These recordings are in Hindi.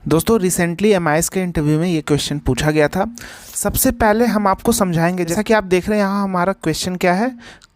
दोस्तों रिसेंटली एमआईएस के इंटरव्यू में ये क्वेश्चन पूछा गया था। सबसे पहले हम आपको समझाएंगे, जैसा कि आप देख रहे हैं यहाँ हमारा क्वेश्चन क्या है,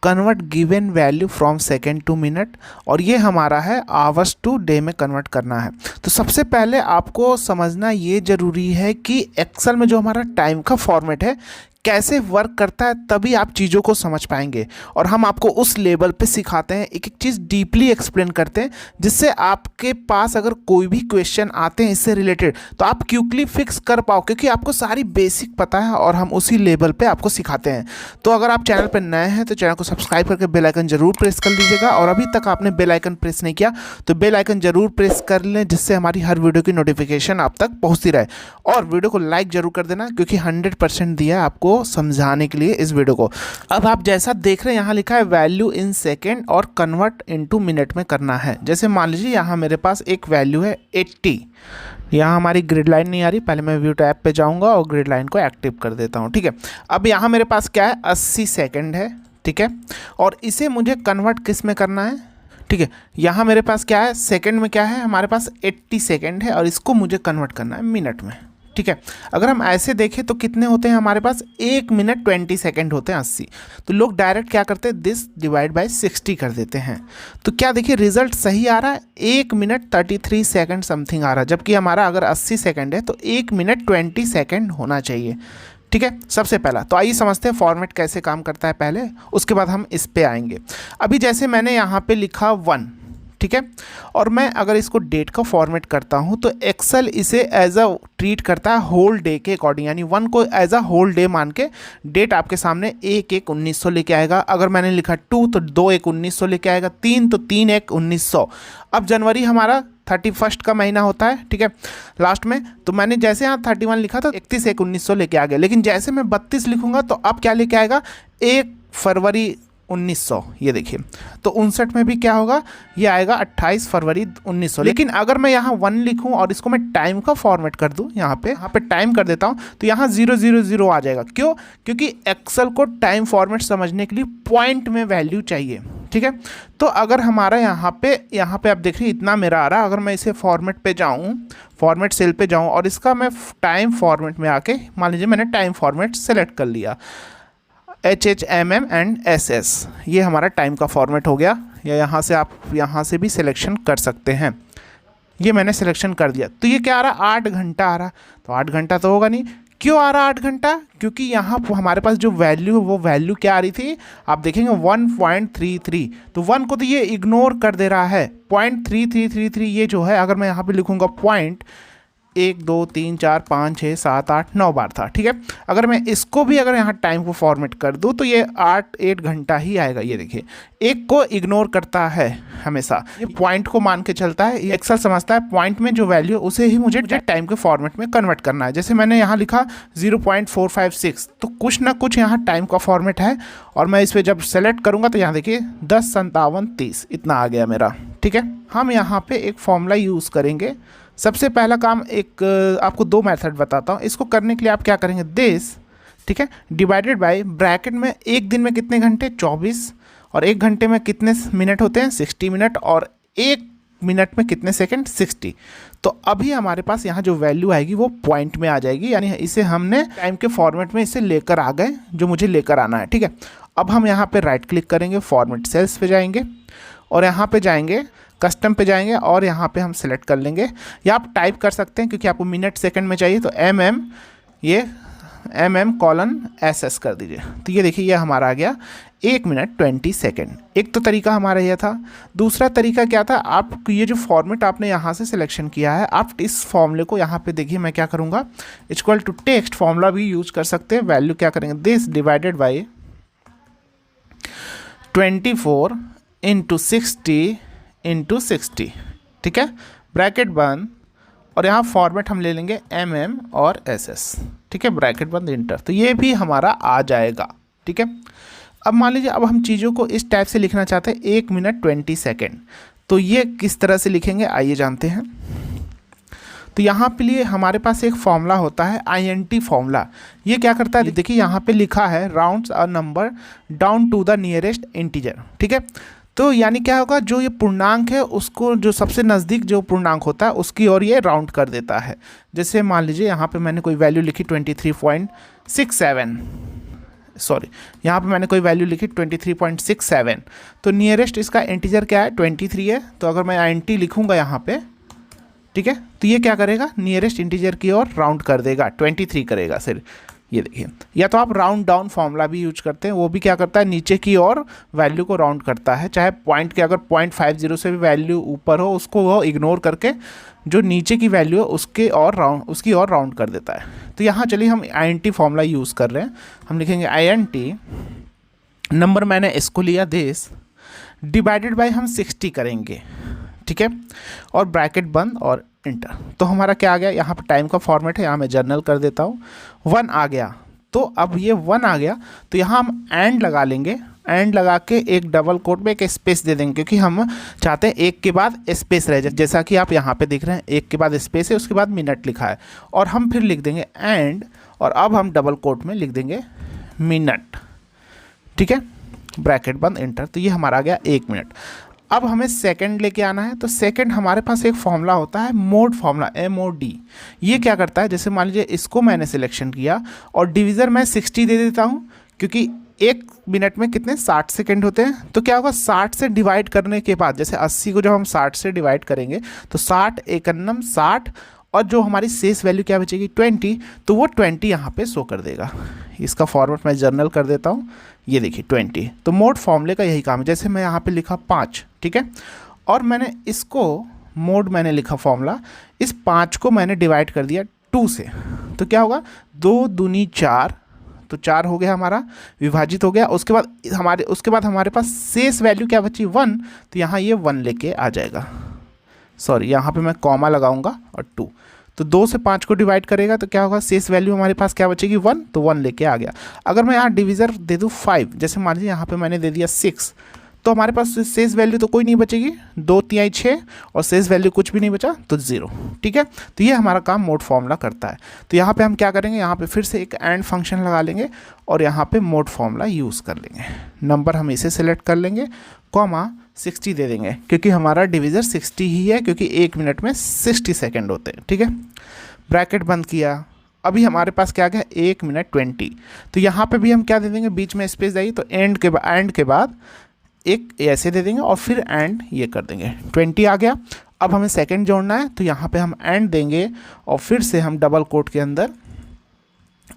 convert given value from second to minute, और ये हमारा है आवर्स टू डे में कन्वर्ट करना है। तो सबसे पहले आपको समझना ये ज़रूरी है कि एक्सेल में जो हमारा टाइम का फॉर्मेट है कैसे वर्क करता है, तभी आप चीज़ों को समझ पाएंगे। और हम आपको उस लेवल पे सिखाते हैं, एक एक चीज़ डीपली एक्सप्लेन करते हैं, जिससे आपके पास अगर कोई भी क्वेश्चन आते हैं इससे रिलेटेड तो आप क्विकली फिक्स कर पाओ, क्योंकि आपको सारी बेसिक पता है और हम उसी लेवल पे आपको सिखाते हैं। तो अगर आप चैनल पर नए हैं तो चैनल को सब्सक्राइब करके बेल आइकन जरूर प्रेस कर लीजिएगा, और अभी तक आपने बेल आइकन प्रेस नहीं किया तो बेल आइकन जरूर प्रेस कर लें, जिससे हमारी हर वीडियो की नोटिफिकेशन आप तक पहुँचती रहे। और वीडियो को लाइक जरूर कर देना, क्योंकि 100% दिया है आपको समझाने के लिए इस वीडियो को। अब आप जैसा देख रहे हैं यहाँ लिखा है वैल्यू इन सेकेंड और कन्वर्ट इनटू मिनट में करना है। जैसे मान लीजिए यहाँ मेरे पास एक वैल्यू है 80, यहाँ हमारी ग्रिड लाइन नहीं आ रही, पहले मैं व्यू टैब पे जाऊँगा और ग्रिड लाइन को एक्टिव कर देता हूँ। ठीक है, अब यहाँ मेरे पास क्या है, 80 सेकेंड है। ठीक है, और इसे मुझे कन्वर्ट किस में करना है। ठीक है, यहाँ मेरे पास क्या है, सेकेंड में क्या है, हमारे पास 80 सेकेंड है और इसको मुझे कन्वर्ट करना है मिनट में। ठीक है, अगर हम ऐसे देखें तो कितने होते हैं हमारे पास, 1 मिनट 20 सेकेंड होते हैं 80। तो लोग डायरेक्ट क्या करते हैं, दिस डिवाइड बाय 60 कर देते हैं। तो क्या देखिए रिजल्ट सही आ रहा है, 1 मिनट 33 सेकेंड समथिंग आ रहा है, जबकि हमारा अगर 80 सेकेंड है तो 1 मिनट 20 सेकेंड होना चाहिए। ठीक है, सबसे पहला तो आइए समझते हैं फॉर्मेट कैसे काम करता है पहले, उसके बाद हम इस पे आएंगे। अभी जैसे मैंने यहाँ पे लिखा 1, ठीक है, और मैं अगर इसको डेट का फॉर्मेट करता हूँ तो एक्सेल इसे एज अ ट्रीट करता है होल डे के अकॉर्डिंग, यानी 1 को एज अ होल डे मान के डेट आपके सामने 1/1/1900 लेके आएगा। अगर मैंने लिखा 2 तो 2/1/1900 लेके आएगा, 3 तो 3/1/1900। अब जनवरी हमारा 31 का महीना होता है, ठीक है, लास्ट में, तो मैंने जैसे यहाँ 31 लिखा था 31/1/1900 लेके आ गया, लेकिन जैसे मैं 32 लिखूंगा तो अब क्या लेके आएगा, 1 फरवरी 1900। ये देखिए, तो 59 में भी क्या होगा, ये आएगा 28 फरवरी 1900। लेकिन अगर मैं यहाँ 1 लिखूँ और इसको मैं टाइम का फॉर्मेट कर दूँ, यहाँ पे टाइम कर देता हूँ, तो यहाँ 000 आ जाएगा। क्यों? क्योंकि एक्सेल को टाइम फॉर्मेट समझने के लिए पॉइंट में वैल्यू चाहिए। ठीक है, तो अगर हमारा यहाँ पे आप देख रहे हैं इतना मेरा आ रहा है, अगर मैं इसे फॉर्मेट पे जाऊँ, फॉर्मेट सेल पे जाऊँ और इसका मैं टाइम फॉर्मेट में आके, मान लीजिए मैंने टाइम फॉर्मेट सेलेक्ट कर लिया, HHMM एंड SS, ये हमारा टाइम का फॉर्मेट हो गया। या यहाँ से आप यहाँ से भी सिलेक्शन कर सकते हैं। ये मैंने सिलेक्शन कर दिया, तो ये क्या आ रहा, 8 घंटा आ रहा। तो 8 घंटा तो होगा नहीं। क्यों आ रहा 8 घंटा? क्योंकि यहाँ हमारे पास जो वैल्यू है वो वैल्यू क्या आ रही थी, आप देखेंगे 1.33, तो 1 को तो ये इग्नोर कर दे रहा है। 0.3333 ये जो है, अगर मैं यहाँ पे लिखूँगा पॉइंट 1 2 3 4 5 6 7 8 9 बार था। ठीक है, अगर मैं इसको भी अगर यहाँ टाइम को फॉर्मेट कर दूँ तो ये 8 घंटा ही आएगा। ये देखिए, एक को इग्नोर करता है हमेशा, ये पॉइंट को मान के चलता है। ये एक्सेल समझता है पॉइंट में जो वैल्यू उसे ही मुझे टाइम के फॉर्मेट में कन्वर्ट करना है। जैसे मैंने यहाँ लिखा 0.456, तो कुछ ना कुछ यहाँ टाइम का फॉर्मेट है, और मैं इस पर जब सेलेक्ट करूँगा तो यहाँ देखिए 10 57 30 इतना आ गया मेरा। ठीक है, हम यहाँ पे एक फॉर्मूला यूज़ करेंगे। सबसे पहला काम, एक आपको 2 मेथड बताता हूँ। इसको करने के लिए आप क्या करेंगे, दिस, ठीक है, डिवाइडेड बाय ब्रैकेट में एक दिन में कितने घंटे, 24, और 1 घंटे में कितने मिनट होते हैं, 60 मिनट, और 1 मिनट में कितने सेकंड, 60। तो अभी हमारे पास यहाँ जो वैल्यू आएगी वो पॉइंट में आ जाएगी, यानी इसे हमने टाइम के फॉर्मेट में इसे लेकर आ गए, जो मुझे लेकर आना है। ठीक है, अब हम यहाँ पे राइट क्लिक करेंगे, फॉर्मेट सेल्स पे जाएंगे और यहाँ पे जाएंगे, कस्टम पे जाएंगे और यहाँ पे हम सेलेक्ट कर लेंगे, या आप टाइप कर सकते हैं क्योंकि आपको मिनट सेकंड में चाहिए, तो MM:SS कर दीजिए। तो ये देखिए, ये हमारा आ गया 1 मिनट 20 सेकेंड। एक तो तरीका हमारा यह था। दूसरा तरीका क्या था, आप ये जो फॉर्मेट आपने यहाँ से सिलेक्शन किया है, आप इस फॉर्मूले को यहाँ पे देखिए, मैं क्या करूँगा, इक्वल टू टेक्स्ट फॉर्मूला भी यूज कर सकते हैं। वैल्यू क्या करेंगे, दिस डिवाइडेड बाई 24 इंटू 60। ठीक है, ब्रैकेट बंद, और यहाँ फॉर्मेट हम ले लेंगे MM और SS। ठीक है, ब्रैकेट बंद, इंटर, तो ये भी हमारा आ जाएगा। ठीक है, अब मान लीजिए अब हम चीज़ों को इस टाइप से लिखना चाहते हैं, 1 मिनट 20 सेकेंड, तो ये किस तरह से लिखेंगे आइए जानते हैं। तो यहाँ पे लिए हमारे पास एक फॉर्मूला होता है, INT फॉर्मूला। ये क्या करता है, देखिए यहाँ पे लिखा है rounds a number down to the nearest integer. ठीक है, तो यानी क्या होगा, जो ये पूर्णांक है उसको, जो सबसे नज़दीक जो पूर्णांक होता है उसकी ओर ये राउंड कर देता है। जैसे मान लीजिए यहाँ पे मैंने कोई वैल्यू लिखी 23.67, सॉरी यहाँ पे मैंने कोई वैल्यू लिखी 23.67, तो नियरेस्ट इसका इंटीजर क्या है, 23 है। तो अगर मैं INT लिखूँगा यहाँ पे, ठीक है, तो ये क्या करेगा, नियरेस्ट इंटीजर की ओर राउंड कर देगा, 23 करेगा सिर्फ। ये देखिए, या तो आप राउंड डाउन फॉर्मूला भी यूज करते हैं, वो भी क्या करता है, नीचे की ओर वैल्यू को राउंड करता है। चाहे पॉइंट के अगर 0.50 से भी वैल्यू ऊपर हो, उसको वो इग्नोर करके जो नीचे की वैल्यू है उसकी और राउंड कर देता है। तो यहाँ चलिए हम INT फॉर्मूला यूज़ कर रहे हैं। हम लिखेंगे INT, नंबर मैंने इसको लिया दिस, डिवाइडेड बाय हम 60 करेंगे, ठीक है, और ब्रैकेट बंद और इंटर। तो हमारा क्या आ गया, यहाँ पे टाइम का फॉर्मेट है, यहाँ मैं जर्नल कर देता हूँ, 1 आ गया। तो अब ये 1 आ गया, तो यहाँ हम एंड लगा लेंगे, एंड लगा के एक डबल कोट में एक स्पेस दे देंगे, क्योंकि हम चाहते हैं एक के बाद स्पेस रह जाए। जैसा कि आप यहाँ पे देख रहे हैं, एक के बाद स्पेस है, उसके बाद मिनट लिखा है, और हम फिर लिख देंगे एंड, और अब हम डबल कोट में लिख देंगे मिनट, ठीक है, ब्रैकेट बंद इंटर। तो ये हमारा आ गया 1 मिनट। अब हमें सेकंड लेके आना है, तो सेकंड हमारे पास एक फॉर्मूला होता है मोड फॉर्मूला, MOD। ये क्या करता है, जैसे मान लीजिए इसको मैंने सिलेक्शन किया और डिवीज़र मैं 60 दे देता हूँ, क्योंकि 1 मिनट में कितने 60 सेकंड होते हैं। तो क्या होगा, 60 से डिवाइड करने के बाद, जैसे 80 को जब हम 60 से डिवाइड करेंगे तो 60 एकन्नम 60, और जो हमारी शेष वैल्यू क्या बचेगी 20, तो वो 20 यहाँ पे शो कर देगा। इसका फॉर्मेट मैं जर्नल कर देता हूँ, ये देखिए 20। तो मोड फॉर्मूले का यही काम है। जैसे मैं यहाँ पे लिखा 5, ठीक है, और मैंने इसको मोड मैंने लिखा फॉर्मूला, इस 5 को मैंने डिवाइड कर दिया 2 से, तो क्या होगा 2 दूनी 4, तो 4 हो गया हमारा, विभाजित हो गया। उसके बाद हमारे पास शेष वैल्यू क्या बची 1, तो यहाँ ये 1 लेके आ जाएगा, सॉरी यहाँ पे मैं कॉमा लगाऊंगा और 2, तो 2 से 5 को डिवाइड करेगा तो क्या होगा, शेष वैल्यू हमारे पास क्या बचेगी 1, तो 1 लेके आ गया। अगर मैं यहाँ डिवीज़र दे दूँ 5, जैसे मान लीजिए यहाँ पे मैंने दे दिया 6, तो हमारे पास शेष वैल्यू तो कोई नहीं बचेगी, 2 तिहाई 6, और शेष वैल्यू कुछ भी नहीं बचा तो 0, ठीक है। तो ये हमारा काम मोड फॉर्मूला करता है। तो यहाँ पे हम क्या करेंगे, यहाँ पे फिर से एक एंड फंक्शन लगा लेंगे और यहाँ पे मोड फॉर्मूला यूज़ कर लेंगे। नंबर हम इसे सेलेक्ट कर लेंगे, कॉमा 60 दे देंगे, क्योंकि हमारा डिवीज़र 60 ही है, क्योंकि 1 मिनट में 60 सेकेंड होते हैं, ठीक है। ब्रैकेट बंद किया, अभी हमारे पास क्या गया 1 मिनट 20। तो यहाँ पे भी हम क्या दे देंगे, बीच में स्पेस जाइए, तो एंड के बाद एक ऐसे दे देंगे और फिर एंड ये कर देंगे, 20 आ गया। अब हमें सेकंड जोड़ना है, तो यहाँ पे हम एंड देंगे और फिर से हम डबल कोट के अंदर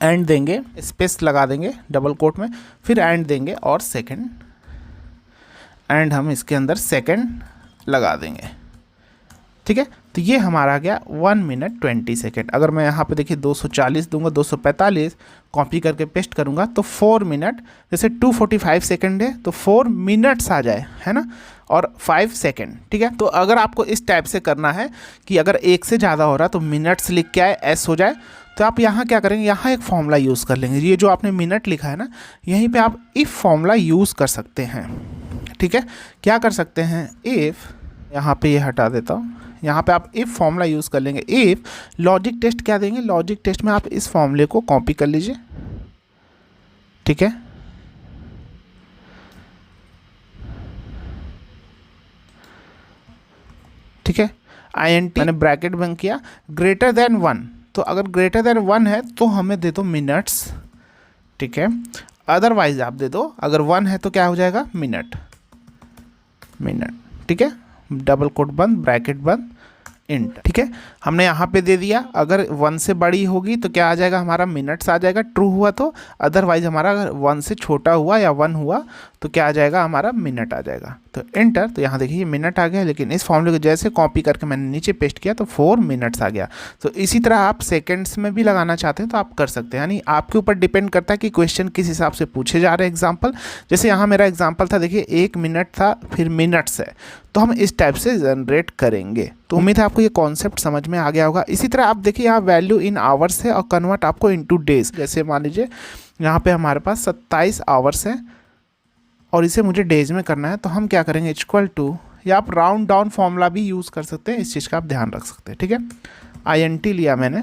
एंड देंगे, स्पेस लगा देंगे डबल कोट में, फिर एंड देंगे और सेकंड, एंड हम इसके अंदर सेकंड लगा देंगे, ठीक है। तो ये हमारा आ गया 1 मिनट 20 सेकेंड। अगर मैं यहाँ पे देखिए 240 दूंगा, 245 कॉपी करके पेस्ट करूँगा, तो 4 मिनट, जैसे 245 सेकेंड है तो 4 मिनट्स आ जाए, है ना, और 5 सेकेंड, ठीक है। तो अगर आपको इस टाइप से करना है कि अगर 1 से ज़्यादा हो रहा तो मिनट्स लिख के आए S हो जाए, तो आप यहाँ क्या करेंगे, यहाँ एक फॉर्मूला यूज़ कर लेंगे। ये जो आपने मिनट लिखा है ना, यहीं पे आप इफ़ फॉर्मूला यूज़ कर सकते हैं, ठीक है। क्या कर सकते हैं, इफ़, यहाँ पे ये हटा देता हूँ, यहाँ पे आप इफ़ फॉर्मूला यूज़ कर लेंगे। इफ़ लॉजिक टेस्ट क्या देंगे, लॉजिक टेस्ट में आप इस फॉर्मूले को कॉपी कर लीजिए, ठीक है। ठीक है, INT मैंने ब्रैकेट बंद किया, ग्रेटर देन 1, तो अगर ग्रेटर देन 1 है तो हमें दे दो मिनट्स, ठीक है। अदरवाइज आप दे दो, अगर 1 है तो क्या हो जाएगा मिनट, ठीक है। डबल कोट बंद, ब्रैकेट बंद, इंट, ठीक है। हमने यहाँ पे दे दिया, अगर 1 से बड़ी होगी तो क्या आ जाएगा, हमारा मिनट्स आ जाएगा, ट्रू हुआ तो। अदरवाइज हमारा अगर 1 से छोटा हुआ या 1 हुआ तो क्या आ जाएगा, हमारा मिनट आ जाएगा। तो इंटर, तो यहाँ देखिए ये मिनट आ गया, लेकिन इस फॉर्मूले को जैसे कॉपी करके मैंने नीचे पेस्ट किया तो 4 मिनट्स आ गया। तो इसी तरह आप सेकेंड्स में भी लगाना चाहते हैं तो आप कर सकते हैं, यानी आपके ऊपर डिपेंड करता है कि क्वेश्चन किस हिसाब से पूछे जा रहे हैं। एग्जाम्पल, जैसे यहाँ मेरा एग्जाम्पल था, देखिए 1 मिनट था, फिर मिनट्स है, तो हम इस टाइप से जनरेट करेंगे। तो उम्मीद है आपको ये कॉन्सेप्ट समझ में आ गया होगा। इसी तरह आप देखिए यहाँ वैल्यू इन आवर्स है और कन्वर्ट आपको इनटू डेज। जैसे मान लीजिए यहाँ पे हमारे पास 27 आवर्स है और इसे मुझे डेज में करना है, तो हम क्या करेंगे, इक्वल टू, या आप राउंड डाउन फॉर्मूला भी यूज़ कर सकते हैं, इस चीज़ का आप ध्यान रख सकते हैं, ठीक है। INT लिया मैंने,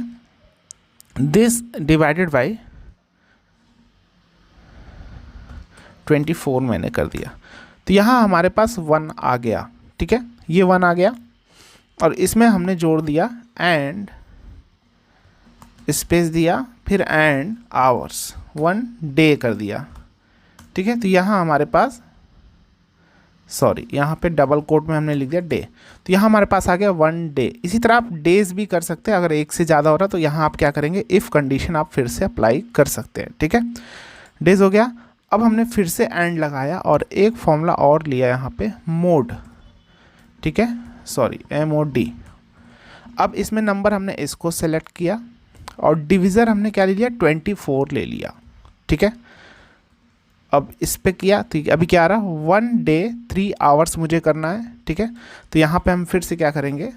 दिस डिवाइडेड बाई 24 मैंने कर दिया। तो यहाँ हमारे पास 1 आ गया, ठीक है, ये 1 आ गया और इसमें हमने जोड़ दिया एंड स्पेस दिया, फिर एंड आवर्स 1 डे कर दिया, ठीक है। तो यहाँ हमारे पास यहाँ पे डबल कोट में हमने लिख दिया डे, तो यहाँ हमारे पास आ गया 1 डे। इसी तरह आप डेज भी कर सकते हैं, अगर एक से ज़्यादा हो रहा तो यहाँ आप क्या करेंगे, इफ़ कंडीशन आप फिर से अप्लाई कर सकते हैं, ठीक है। डेज हो गया। अब हमने फिर से एंड लगाया और एक फॉर्मूला और लिया यहाँ पे मोड, ठीक है, MOD। अब इसमें नंबर हमने इसको सेलेक्ट किया और डिविज़र हमने क्या ले लिया, 24 ले लिया, ठीक है। अब इस पे किया तो अभी क्या आ रहा, 1 डे 3 आवर्स मुझे करना है, ठीक है। तो यहाँ पे हम फिर से क्या करेंगे,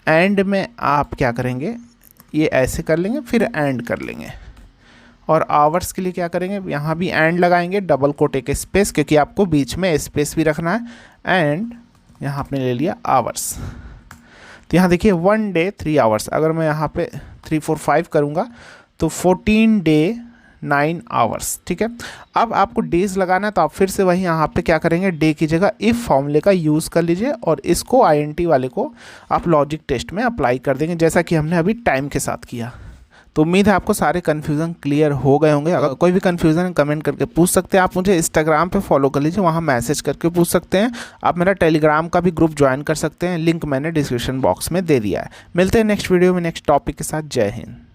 एंड में आप क्या करेंगे, ये ऐसे कर लेंगे, फिर एंड कर लेंगे और आवर्स के लिए क्या करेंगे, यहाँ भी एंड लगाएंगे, डबल कोट एक स्पेस, क्योंकि आपको बीच में स्पेस भी रखना है, एंड यहाँ आपने ले लिया आवर्स। तो यहाँ देखिए 1 डे 3 आवर्स, अगर मैं यहाँ पे 3 4 5 करूँगा तो 14 डे 9 आवर्स, ठीक है। अब आपको डेज लगाना है तो आप फिर से वही यहाँ पे क्या करेंगे, डे की जगह इफ़ फॉर्मूले का यूज़ कर लीजिए और इसको INT वाले को आप लॉजिक टेस्ट में अप्लाई कर देंगे, जैसा कि हमने अभी टाइम के साथ किया। तो उम्मीद है आपको सारे कन्फ्यूज़न क्लियर हो गए होंगे। अगर कोई भी कन्फ्यूज़न है कमेंट करके पूछ सकते हैं। आप मुझे इंस्टाग्राम पे फॉलो कर लीजिए, वहाँ मैसेज करके पूछ सकते हैं। आप मेरा टेलीग्राम का भी ग्रुप ज्वाइन कर सकते हैं, लिंक मैंने डिस्क्रिप्शन बॉक्स में दे दिया है। मिलते हैं नेक्स्ट वीडियो में नेक्स्ट टॉपिक के साथ। जय हिंद।